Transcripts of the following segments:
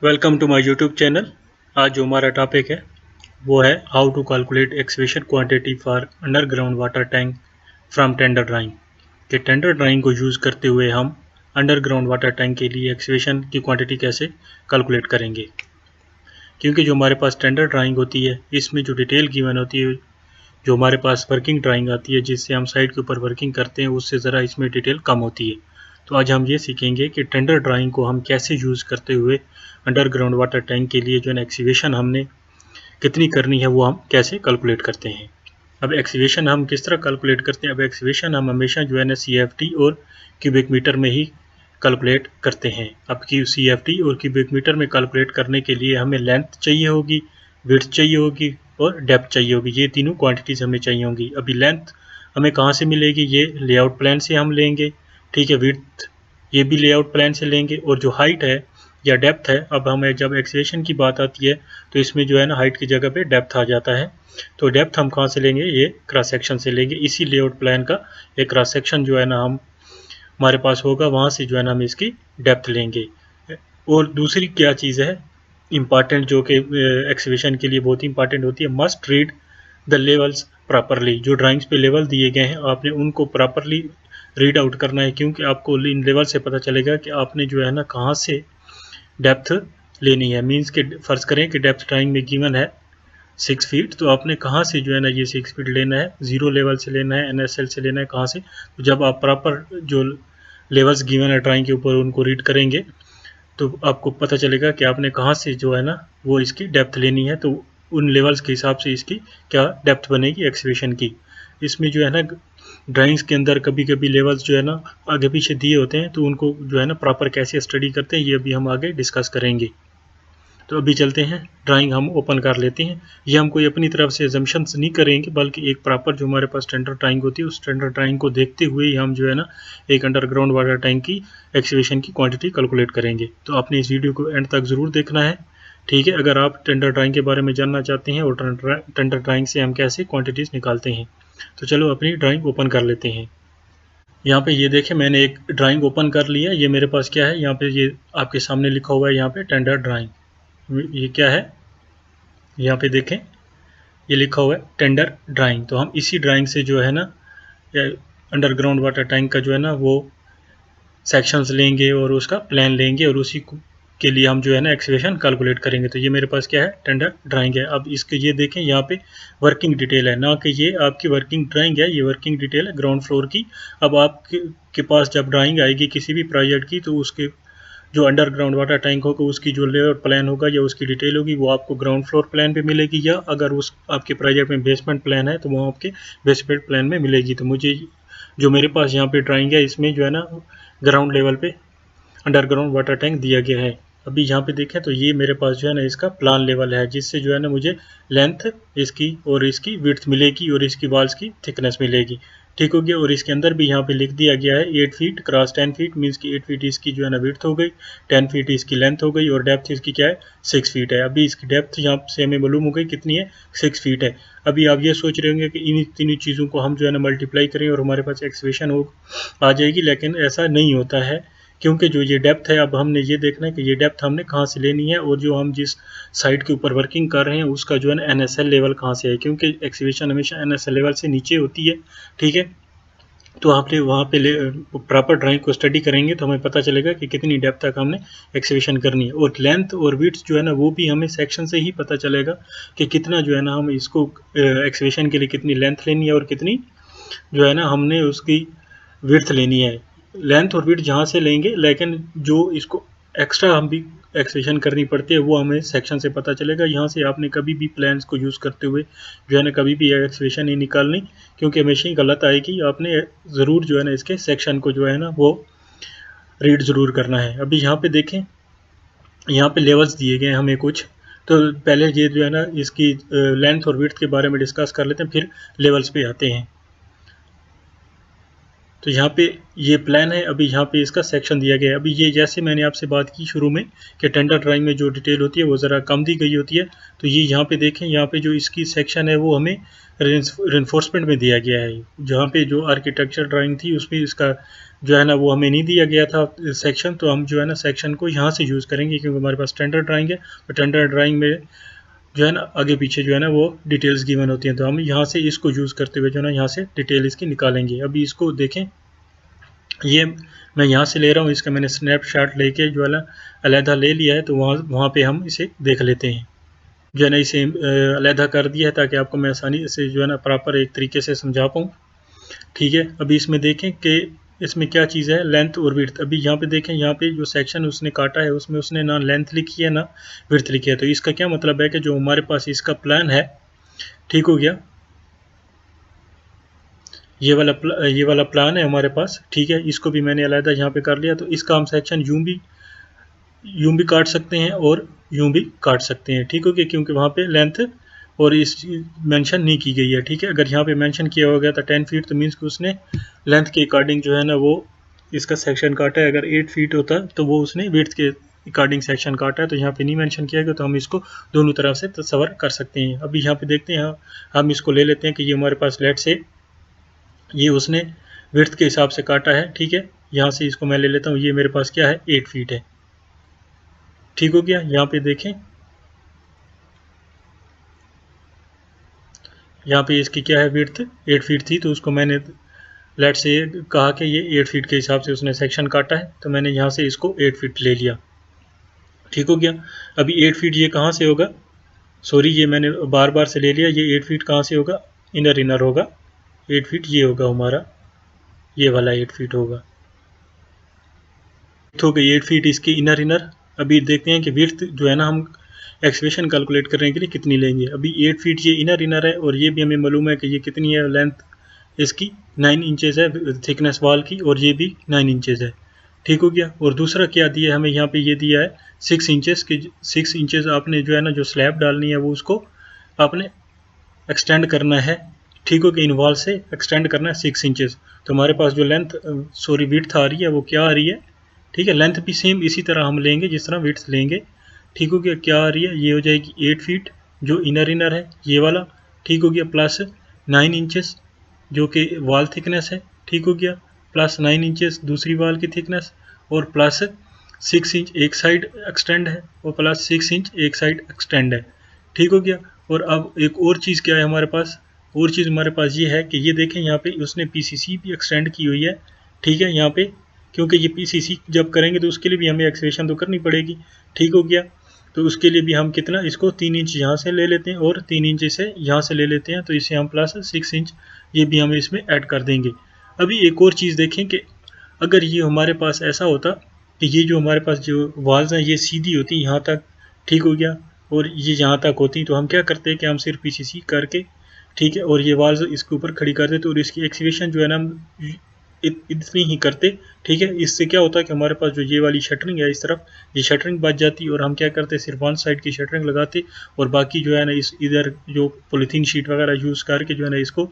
Welcome to my YouTube channel. आज जो हमारा टॉपिक है वो है how to calculate excavation quantity for underground water tank from tender drawing. कि टेंडर ड्राइंग को यूज़ करते हुए हम अंडरग्राउंड वाटर टैंक के लिए एक्सकेवेशन की क्वांटिटी कैसे कैलकुलेट करेंगे। क्योंकि जो हमारे पास टेंडर ड्राइंग होती है इसमें जो डिटेल गिवन होती है, जो हमारे पास वर्किंग ड्राइंग आती है जिससे हम साइट के ऊपर वर्किंग करते हैं, उससे ज़रा इसमें डिटेल कम होती है। तो आज हम ये सीखेंगे कि टेंडर ड्राइंग को हम कैसे यूज़ करते हुए अंडरग्राउंड वाटर टैंक के लिए जो है एक्सकेवेशन हमने कितनी करनी है वो हम कैसे कैलकुलेट करते हैं। अब एक्सकेवेशन हम किस तरह कैलकुलेट करते हैं। अब एक्सकेवेशन हम हमेशा जो है ना CFT और क्यूबिक मीटर में ही कैलकुलेट करते हैं। अब की CFT और क्यूबिक मीटर में कैलकुलेट करने के लिए हमें लेंथ चाहिए होगी, विड्थ चाहिए होगी और डेप्थ चाहिए होगी। ये तीनों क्वांटिटीज़ हमें चाहिए होंगी। अभी लेंथ हमें कहाँ से मिलेगी, ये लेआउट प्लान से हम लेंगे, ठीक है। विड्थ ये भी लेआउट प्लान से लेंगे, और जो हाइट है या डेप्थ है, अब हमें जब एक्सकेवेशन की बात आती है तो इसमें जो है ना हाइट की जगह पे डेप्थ आ जाता है। तो डेप्थ हम कहाँ से लेंगे, ये क्रॉस सेक्शन से लेंगे। इसी लेआउट प्लान का एक क्रॉस सेक्शन जो है ना हमारे पास होगा, वहाँ से जो है ना हम इसकी डेप्थ लेंगे। और दूसरी क्या चीज़ है इम्पॉर्टेंट, जो कि एक्सकेवेशन के लिए बहुत ही इंपॉर्टेंट होती है, must read the levels properly. जो ड्राइंग्स पे लेवल दिए गए हैं आपने उनको प्रॉपरली रीड आउट करना है, क्योंकि आपको इन लेवल से पता चलेगा कि आपने जो है ना कहाँ से डेप्थ लेनी है। मीन्स के फर्ज करें कि डेप्थ ड्राइंग में गिवन है 6 फीट, तो आपने कहाँ से जो है ना ये 6 फीट लेना है, जीरो लेवल से लेना है, NSL से लेना है, कहाँ से। तो जब आप प्रॉपर जो लेवल्स गिवन है ड्राइंग के ऊपर उनको रीड करेंगे तो आपको पता चलेगा कि आपने कहाँ से जो है ना वो इसकी डेप्थ लेनी है। तो उन लेवल्स के हिसाब से इसकी क्या डेप्थ बनेगी एक्सकेवेशन की। इसमें जो है ना ड्राइंग्स के अंदर कभी कभी लेवल्स जो है ना आगे पीछे दिए होते हैं, तो उनको जो है ना प्रॉपर कैसे स्टडी करते हैं ये अभी हम आगे डिस्कस करेंगे। तो अभी चलते हैं, ड्राइंग हम ओपन कर लेते हैं। ये हम कोई अपनी तरफ से एजम्पशंस नहीं करेंगे, बल्कि एक प्रॉपर जो हमारे पास स्टैंडर्ड ड्राइंग होती है उस स्टैंडर्ड ड्राइंग को देखते हुए ही हम जो है ना एक अंडरग्राउंड वाटर टैंक की एक्सकेवेशन की क्वांटिटी कैलकुलेट करेंगे। तो आपने इस वीडियो को एंड तक ज़रूर देखना है, ठीक है, अगर आप टेंडर ड्राइंग के बारे में जानना चाहते हैं और टेंडर ड्राइंग से हम कैसे क्वांटिटीज़ निकालते हैं। तो चलो अपनी ड्राइंग ओपन कर लेते हैं। यहाँ पे ये देखें, मैंने एक ड्राइंग ओपन कर लिया। ये मेरे पास क्या है, यहाँ पे ये आपके सामने लिखा हुआ है यहाँ पे टेंडर ड्राइंग। ये क्या है, यहाँ पे देखें ये लिखा हुआ है टेंडर ड्राइंग। तो हम इसी ड्राइंग से जो है ना अंडरग्राउंड वाटर टैंक का जो है ना वो सेक्शंस लेंगे और उसका प्लान लेंगे, और उसी के लिए हम जो है ना एक्सकेवेशन कैलकुलेट करेंगे। तो ये मेरे पास क्या है, टेंडर ड्राइंग है। अब इसके ये देखें यहाँ पे वर्किंग डिटेल है, ना कि ये आपकी वर्किंग ड्राइंग है, ये वर्किंग डिटेल है ग्राउंड फ्लोर की। अब आपके पास जब ड्राइंग आएगी किसी भी प्रोजेक्ट की, तो उसके जो अंडरग्राउंड वाटर टैंक होगा उसकी जो लेआउट प्लान होगा या उसकी डिटेल होगी वो आपको ग्राउंड फ्लोर प्लान पे मिलेगी, या अगर उस आपके प्रोजेक्ट में बेसमेंट प्लान है तो वो आपके बेसमेंट प्लान में मिलेगी। तो मुझे जो मेरे पास यहाँ पे ड्राइंग है इसमें जो है ना ग्राउंड लेवल पे अंडरग्राउंड वाटर टैंक दिया गया है। अभी यहाँ पे देखें तो ये मेरे पास जो है ना इसका प्लान लेवल है, जिससे जो है ना मुझे लेंथ इसकी और इसकी विड्थ मिलेगी और इसकी वॉल्स की थिकनेस मिलेगी, ठीक हो गया। और इसके अंदर भी यहाँ पे लिख दिया गया है 8 फीट क्रॉस 10 फीट, मीन्स की 8 फीट इसकी जो है ना विड्थ हो गई, 10 फीट इसकी लेंथ हो गई, और डेप्थ इसकी क्या है 6 फीट है। अभी इसकी डेप्थ यहाँ से हमें मालूम हो गई कितनी है, 6 फीट है। अभी आप ये सोच रहे होंगे कि इन तीनों चीज़ों को हम जो है ना मल्टीप्लाई करें और हमारे पास एक्सकेवेशन हो आ जाएगी, लेकिन ऐसा नहीं होता है। क्योंकि जो ये डेप्थ है, अब हमने ये देखना है कि ये डेप्थ हमने कहाँ से लेनी है, और जो हम जिस साइड के ऊपर वर्किंग कर रहे हैं उसका जो है ना NSL लेवल कहाँ से है, क्योंकि एक्सकेवेशन हमेशा NSL लेवल से नीचे होती है, ठीक है। तो आपने वहाँ पे प्रॉपर ड्राइंग को स्टडी करेंगे तो हमें पता चलेगा कि कितनी डेप्थ तक हमने एक्सकेवेशन करनी है। और लेंथ और विड्थ जो है ना वो भी हमें सेक्शन से ही पता चलेगा कि कितना जो है ना हम इसको एक्सकेवेशन के लिए कितनी लेंथ लेनी है और कितनी जो है ना हमने उसकी विड्थ लेनी है। लेंथ और विड्थ जहाँ से लेंगे, लेकिन जो इसको एक्स्ट्रा हम भी एक्सटेंशन करनी पड़ती है वो हमें सेक्शन से पता चलेगा। यहाँ से आपने कभी भी प्लान्स को यूज़ करते हुए जो है ना कभी भी एक्सप्रेशन नहीं निकालनी, क्योंकि हमेशा ही गलत आएगी। आपने ज़रूर जो है ना इसके सेक्शन को जो है ना वो रीड ज़रूर करना है। अभी यहाँ पे देखें, यहाँ पे लेवल्स दिए गए हैं हमें कुछ, तो पहले ये जो है ना इसकी लेंथ और विड्थ के बारे में डिस्कस कर लेते हैं, फिर लेवल्स पे आते हैं। तो यहाँ पे ये प्लान है, अभी यहाँ पे इसका सेक्शन दिया गया है। अभी ये जैसे मैंने आपसे बात की शुरू में कि टेंडर ड्राइंग में जो डिटेल होती है वो ज़रा कम दी गई होती है, तो ये यहाँ पे देखें, यहाँ पे जो इसकी सेक्शन है वो हमें रेनफोर्समेंट में दिया गया है। जहाँ पे जो आर्किटेक्चर ड्राइंग थी उसमें इसका जो है ना वो हमें नहीं दिया गया था सेक्शन, तो हम जो है ना सेक्शन को यहाँ से यूज़ करेंगे, क्योंकि हमारे पास स्टैंडर्ड ड्राइंग है। तो स्टैंडर्ड ड्राइंग में जो है ना आगे पीछे जो है ना वो डिटेल्स गिवन होती हैं, तो हम यहाँ से इसको यूज़ करते हुए जो है ना यहाँ से डिटेल इसकी निकालेंगे। अभी इसको देखें, ये मैं यहाँ से ले रहा हूँ, इसका मैंने स्नैपशॉट लेके जो है ना अलहदा ले लिया है, तो वहाँ पे हम इसे देख लेते हैं। जो है ना इसे अलहदा कर दिया है ताकि आपको मैं आसानी से जो है ना प्रॉपर एक तरीके से समझा पाऊँ। ठीक है, अभी इसमें देखें कि इसमें क्या चीज़ है, लेंथ और विड्थ। अभी यहाँ पे देखें, यहाँ पे जो सेक्शन उसने काटा है उसमें उसने ना लेंथ लिखी है ना विड्थ लिखी है, तो इसका क्या मतलब है कि जो हमारे पास इसका प्लान है, ठीक हो गया, ये वाला प्लान है हमारे पास, ठीक है, इसको भी मैंने अलहदा यहाँ पे कर लिया। तो इसका हम सेक्शन यूं भी काट सकते हैं और यूं भी काट सकते हैं, ठीक हो गया, क्योंकि वहाँ पे लेंथ और इस मेंशन नहीं की गई है। ठीक है, अगर यहाँ पे मेंशन किया हो गया था 10 फीट, तो मीन्स कि उसने लेंथ के अकॉर्डिंग जो है ना वो इसका सेक्शन काटा है। अगर 8 फीट होता तो वो उसने विड्थ के अकॉर्डिंग सेक्शन काटा है, तो यहाँ पे नहीं मेंशन किया गया, तो हम इसको दोनों तरफ से तस्वर कर सकते हैं। अभी यहाँ पे देखते हैं, हम इसको ले लेते हैं कि ये हमारे पास लेट से ये उसने विड्थ के हिसाब से काटा है। ठीक है, यहाँ से इसको मैं ले लेता हूँ, ये मेरे पास क्या है, 8 फीट है। ठीक हो गया, यहाँ पे देखें, यहाँ पे इसकी क्या है, विड्थ 8 फीट थी, तो उसको मैंने लेट से कहा कि ये 8 फीट के हिसाब से उसने सेक्शन काटा है, तो मैंने यहाँ से इसको 8 फीट ले लिया। ठीक हो गया, अभी 8 फीट ये कहाँ से होगा, सॉरी ये मैंने बार बार से ले लिया, ये 8 फीट कहाँ से होगा, इनर होगा। 8 फीट ये होगा हमारा, ये वाला 8 फीट होगा। हो गई 8 फीट इसकी इनर। अभी देखते हैं कि विड्थ जो है ना हम एक्सवेशन कैलकुलेट करने के लिए कितनी लेंगे। अभी 8 फीट ये इनर है, और ये भी हमें मालूम है कि ये कितनी है, लेंथ इसकी 9 इंचेस है थिकनेस वाल की, और ये भी 9 इंचेस है। ठीक हो गया, और दूसरा क्या दिया है हमें, यहाँ पे ये दिया है 6 इंचेस की। 6 इंचेस आपने जो है ना जो स्लैब डालनी है वो उसको आपने एक्सटेंड करना है। ठीक हो गया, इन वॉल से एक्सटेंड करना है 6 इंचेस। तो हमारे पास जो लेंथ सॉरी विड्थ आ रही है वो क्या आ रही है, ठीक है, लेंथ भी सेम इसी तरह हम लेंगे जिस तरह विड्थ लेंगे। ठीक हो गया, क्या आ रही है, ये हो जाएगी 8 फीट जो इनर है ये वाला। ठीक हो गया, प्लस 9 इंचेस जो कि वॉल थिकनेस है। ठीक हो गया, प्लस 9 इंचेस दूसरी वॉल की थिकनेस, और प्लस 6 इंच एक साइड एक्सटेंड है, और प्लस 6 इंच एक साइड एक्सटेंड है। ठीक हो गया, और अब एक और चीज़ क्या है हमारे पास, और चीज़ हमारे पास ये है कि ये देखें यहाँ पे उसने पीसीसी भी एक्सटेंड की हुई है। ठीक है, यहाँ पे क्योंकि ये पीसीसी जब करेंगे तो उसके लिए भी हमें एक्सवेशन तो करनी पड़ेगी। ठीक हो गया, तो उसके लिए भी हम कितना, इसको 3 इंच यहाँ से ले लेते हैं और 3 इंच से यहाँ से ले लेते हैं, तो इसे हम प्लस 6 इंच ये भी हम इसमें ऐड कर देंगे। अभी एक और चीज़ देखें कि अगर ये हमारे पास ऐसा होता कि ये जो हमारे पास जो वाल्स हैं ये सीधी होती यहाँ तक, ठीक हो गया, और ये यहाँ तक होती, तो हम क्या करते हैं कि हम सिर्फ पीसीसी करके, ठीक है, और ये वाल्स इसके ऊपर खड़ी कर देते और इसकी एक्सीवेशन जो है ना हम इतनी ही करते। ठीक है, इससे क्या होता है कि हमारे पास जो ये वाली शटरिंग है इस तरफ, ये शटरिंग बच जाती, और हम क्या करते सिर्फ वन साइड की शटरिंग लगाते, और बाकी जो है ना इस इधर जो पॉलीथीन शीट वगैरह यूज़ करके जो है ना इसको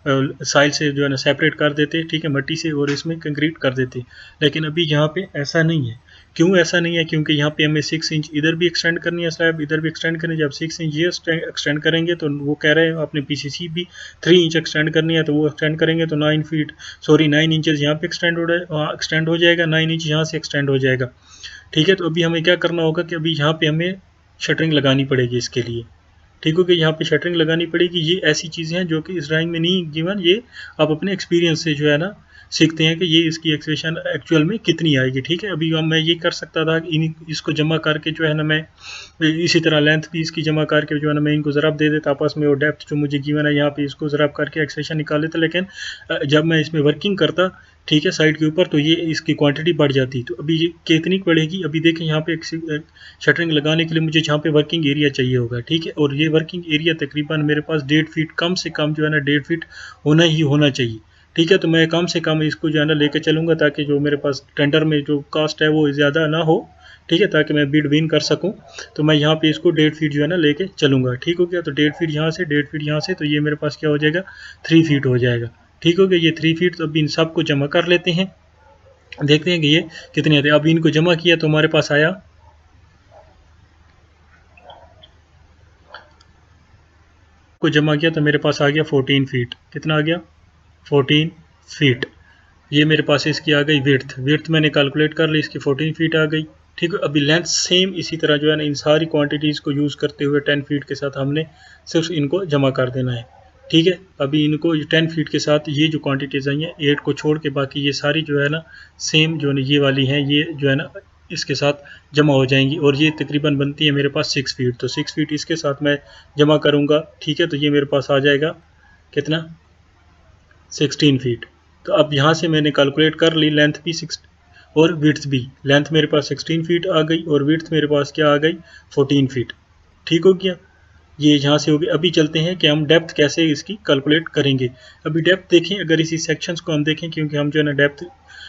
साइल से जो है ना सेपरेट कर देते, ठीक है, मिट्टी से, और इसमें कंक्रीट कर देते। लेकिन अभी यहाँ पे ऐसा नहीं है। क्यों ऐसा नहीं है, क्योंकि यहाँ पे हमें 6 इंच इधर भी एक्सटेंड करनी है स्लैब, इधर भी एक्सटेंड करनी है। जब 6 इंच ये एक्सटेंड करेंगे तो वो कह रहे हैं अपने पीसीसी भी 3 इंच एक्सटेंड करनी है, तो वो एक्सटेंड करेंगे तो 9 इंचेस यहाँ पे एक्सटेंड हो जाएगा, 9 इंच यहाँ से एक्सटेंड हो जाएगा। ठीक है, तो अभी हमें क्या करना होगा कि अभी यहाँ पे हमें शटरिंग लगानी पड़ेगी इसके लिए। ठीक हो गया, यहाँ पे शटरिंग लगानी पड़ेगी। ये ऐसी चीज़ें हैं जो कि इस ड्राइंग में नहीं गिवन, ये आप अपने एक्सपीरियंस से जो है ना सीखते हैं कि ये इसकी एक्सप्रेशन एक्चुअल में कितनी आएगी। ठीक है, अभी मैं ये कर सकता था कि इसको जमा करके जो है ना मैं इसी तरह लेंथ भी इसकी जमा करके जो है ना मैं इनको ज़रब दे देता आपस में, और डेप्थ जो मुझे गिवन है यहाँ पे इसको ज़रब करके एक्सप्रेशन निकाल लेता। लेकिन जब मैं इसमें वर्किंग करता, ठीक है, साइड के ऊपर, तो ये इसकी क्वांटिटी बढ़ जाती। तो अभी ये कितनी बढ़ेगी, अभी देखें यहाँ पे शटरिंग लगाने के लिए मुझे जहाँ पे वर्किंग एरिया चाहिए होगा, ठीक है, और ये वर्किंग एरिया तकरीबन मेरे पास 1.5 फीट, कम से कम जो है ना 1.5 फीट होना ही होना चाहिए। ठीक है, तो मैं कम से कम इसको जो है ना लेके चलूँगा, ताकि जो मेरे पास टेंडर में जो कास्ट है वो ज़्यादा ना हो। ठीक है, ताकि मैं बिड विन कर सकूं, तो मैं यहाँ पे इसको 1.5 फीट जो है ना लेके चलूँगा। ठीक हो गया, तो 1.5 फीट यहाँ से, 1.5 फीट यहाँ से, तो ये मेरे पास क्या हो जाएगा, 3 फीट हो जाएगा। ठीक हो गया, ये 3 फीट। तो अभी इन सबको जमा कर लेते हैं, देखते हैं कि ये कितने आते हैं। अभी इनको जमा किया तो हमारे पास आया, को जमा किया तो मेरे पास आ गया 14 फीट। कितना आ गया, 14 फीट। ये मेरे पास इसकी आ गई विड्थ मैंने कैलकुलेट कर ली, इसकी 14 फीट आ गई। ठीक है, अभी लेंथ सेम इसी तरह जो है ना इन सारी क्वांटिटीज़ को यूज़ करते हुए 10 फीट के साथ हमने सिर्फ इनको जमा कर देना है। ठीक है, अभी इनको 10 फीट के साथ ये जो क्वांटिटीज़ आई हैं 8 को छोड़ के बाकी ये सारी जो है ना सेम जो ये वाली हैं ये जो है ना इसके साथ जमा हो जाएंगी, और ये तकरीबन बनती है मेरे पास 6 फीट। तो 6 फीट इसके साथ मैं जमा करूँगा। ठीक है, तो ये मेरे पास आ जाएगा कितना, 16 फीट। तो अब यहाँ से मैंने कैलकुलेट कर ली लेंथ भी 6 और विड्थ भी। लेंथ मेरे पास 16 फीट आ गई और विड्थ मेरे पास क्या आ गई, 14 फीट। ठीक हो गया, ये यहाँ से हो गया। अभी चलते हैं कि हम डेप्थ कैसे इसकी कैलकुलेट करेंगे। अभी डेप्थ देखें, अगर इसी सेक्शंस को हम देखें, क्योंकि हम जो है ना डेप्थ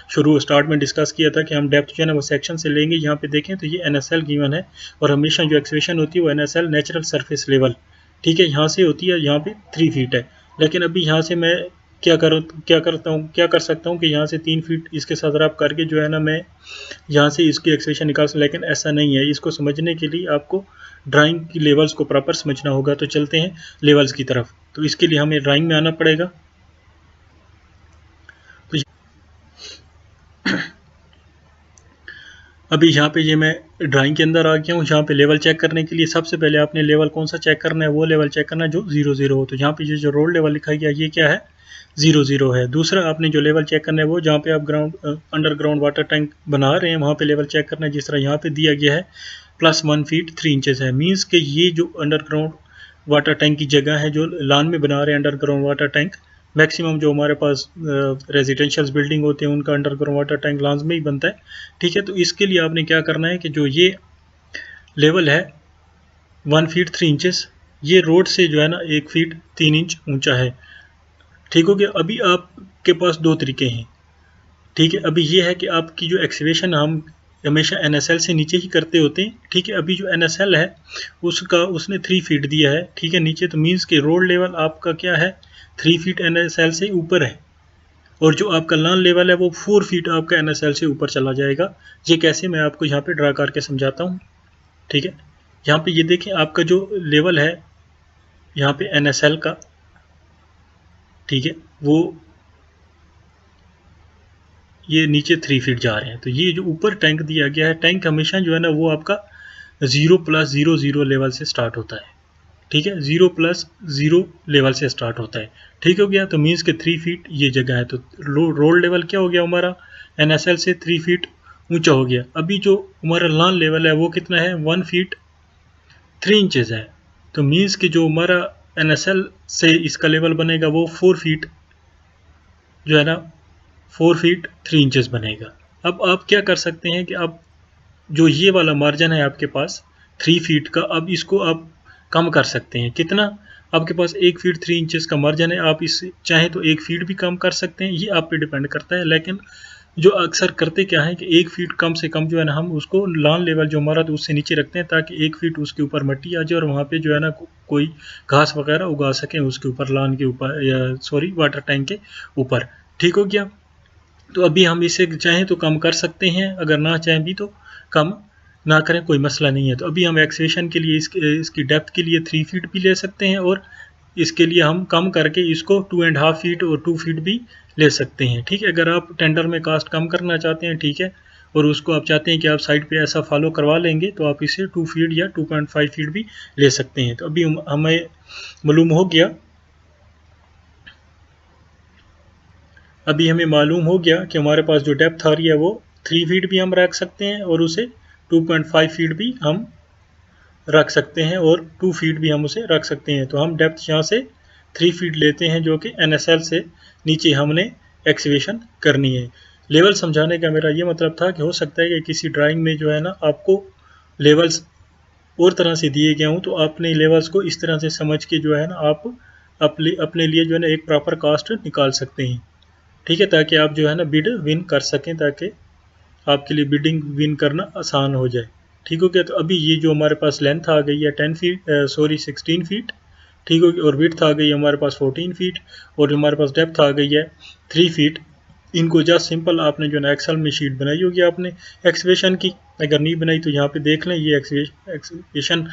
स्टार्ट में डिस्कस किया था कि हम डेप्थ जो है ना वो सेक्शन से लेंगे। यहाँ पे देखें तो ये NSL गिवन है, और हमेशा जो एक्सप्रेशन होती है वो NSL नेचुरल सरफेस लेवल, ठीक है, यहाँ से होती है। यहाँ पे 3 फीट है, लेकिन अभी यहाँ से मैं क्या कर सकता हूँ कि यहाँ से 3 फीट इसके साथ रब करके जो है ना मैं यहाँ से इसकी एक्सप्रेशन निकाल सकूँ, लेकिन ऐसा नहीं है। इसको समझने के लिए आपको ड्राइंग की लेवल्स को प्रॉपर समझना होगा। तो चलते हैं लेवल्स की तरफ। तो इसके लिए हमें ड्राइंग में आना पड़ेगा। तो अभी यहाँ पे ये मैं ड्राइंग के अंदर आ गया हूँ। यहाँ पे लेवल चेक करने के लिए सबसे पहले आपने लेवल कौन सा चेक करना है, वो लेवल चेक करना है जो 0 0 हो। तो यहाँ पे ये जो रोड लेवल लिखा गया ये क्या है, 0 0 है। दूसरा आपने जो लेवल चेक करना है वो जहाँ पे आप अंडरग्राउंड वाटर टैंक बना रहे हैं वहाँ पे लेवल चेक करना है, जिस तरह यहाँ पे दिया गया है +1 फीट 3 इंचेस है। मीन्स के ये जो अंडरग्राउंड वाटर टैंक की जगह है जो लान में बना रहे हैं अंडरग्राउंड वाटर टैंक, मैक्सिमम जो हमारे पास रेजिडेंशियल बिल्डिंग होते हैं उनका अंडरग्राउंड वाटर टैंक लान्स में ही बनता है। ठीक है, तो इसके लिए आपने क्या करना है कि जो ये लेवल है 1 फीट 3 इंचेस, ये रोड से जो है ना 1 फीट 3 इंच ऊंचा है। ठीक हो गया। अभी आपके पास दो तरीके हैं। ठीक है, अभी ये है कि आपकी जो एक्सकेवेशन हम हमेशा NSL से नीचे ही करते होते हैं। ठीक है, अभी जो NSL है उसने 3 फीट दिया है। ठीक है, नीचे, तो मीन्स के रोड लेवल आपका क्या है, 3 फीट NSL से ऊपर है, और जो आपका लान लेवल है वो 4 फीट आपका NSL से ऊपर चला जाएगा। ये कैसे, मैं आपको यहाँ पे ड्रा करके समझाता हूँ। ठीक है, यहाँ पे ये देखें आपका जो लेवल है यहाँ पे NSL का, ठीक है, वो ये नीचे 3 फीट जा रहे हैं। तो ये जो ऊपर टैंक दिया गया है, टैंक हमेशा जो है ना वो आपका 0+00 लेवल से स्टार्ट होता है। ठीक है, 0+0 लेवल से स्टार्ट होता है। ठीक हो गया, तो मीन्स के 3 फीट ये जगह है। तो रोड लेवल क्या हो गया हमारा, NSL से 3 फीट ऊंचा हो गया। अभी जो हमारा लान लेवल है वो कितना है, 1 फीट 3 इंचेस है। तो मीन्स कि जो हमारा NSL से इसका लेवल बनेगा वो 4 फीट जो है ना 4 फीट 3 इंचेस बनेगा। अब आप क्या कर सकते हैं कि अब जो ये वाला मार्जिन है आपके पास 3 फीट का, अब इसको आप कम कर सकते हैं। कितना, आपके पास 1 फीट 3 इंचेस का मार्जिन है, आप इस चाहें तो 1 फीट भी कम कर सकते हैं, ये आप पे डिपेंड करता है। लेकिन जो अक्सर करते क्या है कि 1 फीट कम से कम जो है ना हम उसको लान लेवल जो हमारा तो उससे नीचे रखते हैं, ताकि 1 फीट उसके ऊपर मिट्टी आ जाए और वहाँ पे जो है ना कोई घास वगैरह उगा सकें उसके ऊपर, लान के ऊपर, या सॉरी वाटर टैंक के ऊपर। ठीक हो गया, तो अभी हम इसे चाहें तो कम कर सकते हैं, अगर ना चाहें भी तो कम ना करें, कोई मसला नहीं है। तो अभी हम एक्सकेवेशन के लिए इसकी डेप्थ के लिए 3 फीट भी ले सकते हैं, और इसके लिए हम कम करके इसको 2.5 फीट और 2 फीट भी ले सकते हैं। ठीक है, अगर आप टेंडर में कास्ट कम करना चाहते हैं, ठीक है, और उसको आप चाहते हैं कि आप साइड पे ऐसा फॉलो करवा लेंगे, तो आप इसे 2 फीट या 2.5 फीट भी ले सकते हैं। तो अभी हमें मालूम हो गया कि हमारे पास जो डेप्थ आ रही है वो 3 फीट भी हम रख सकते हैं, और उसे 2.5 फीट भी हम रख सकते हैं, और 2 फीट भी हम उसे रख सकते हैं। तो हम डेप्थ यहाँ से 3 फीट लेते हैं, जो कि NSL से नीचे हमने एक्सकेवेशन करनी है। लेवल समझाने का मेरा ये मतलब था कि हो सकता है कि किसी ड्राइंग में जो है ना आपको लेवल्स और तरह से दिए गए हों, तो आपने लेवल्स को इस तरह से समझ के जो है ना आप अपने लिए जो है ना एक प्रॉपर कास्ट निकाल सकते हैं। ठीक है, ताकि आप जो है ना बिड विन कर सकें, ताकि आपके लिए बिडिंग विन करना आसान हो जाए। ठीक हो गया, तो अभी ये जो हमारे पास लेंथ आ गई है 16 फीट। ठीक हो गया, और विड्थ आ गई है हमारे पास 14 फीट, और हमारे पास डेप्थ आ गई है 3 फीट। इनको जस्ट सिंपल आपने जो है एक्सेल में शीट बनाई होगी आपने एक्सकेवेशन की, अगर नहीं बनाई तो यहाँ पे देख लें, ये एक्सकेवेशन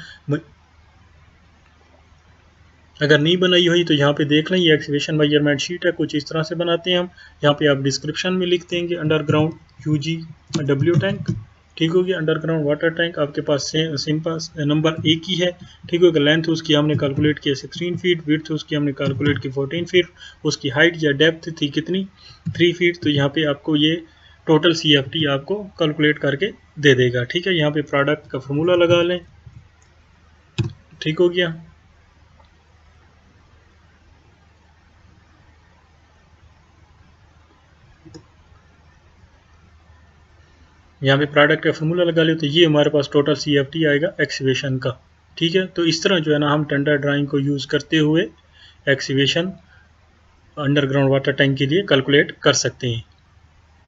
अगर नहीं बनाई हुई तो यहाँ पे देख लें, ये एक्सकेवेशन मेजरमेंट शीट है, कुछ इस तरह से बनाते हैं हम। यहाँ पे आप डिस्क्रिप्शन में लिख देंगे अंडरग्राउंड UGW टैंक, ठीक होगी। अंडरग्राउंड वाटर टैंक आपके पास सिंपल नंबर एक ही है, ठीक होगा। लेंथ उसकी हमने कैलकुलेट किया 16 फीट, विड्थ उसकी हमने कैलकुलेट की 14 फीट, उसकी हाइट या डेप्थ थी कितनी 3 फीट। तो यहाँ पे आपको ये टोटल CFT आपको कैलकुलेट करके दे देगा, ठीक है। यहाँ पे प्रोडक्ट का फॉर्मूला लगा लें, ठीक हो गया। यहाँ पे प्रोडक्ट का फॉर्मूला लगा ले तो ये हमारे पास टोटल CFT आएगा एक्सकेवेशन का, ठीक है। तो इस तरह जो है ना हम टेंडर ड्राइंग को यूज़ करते हुए एक्सकेवेशन अंडरग्राउंड वाटर टैंक के लिए कैलकुलेट कर सकते हैं।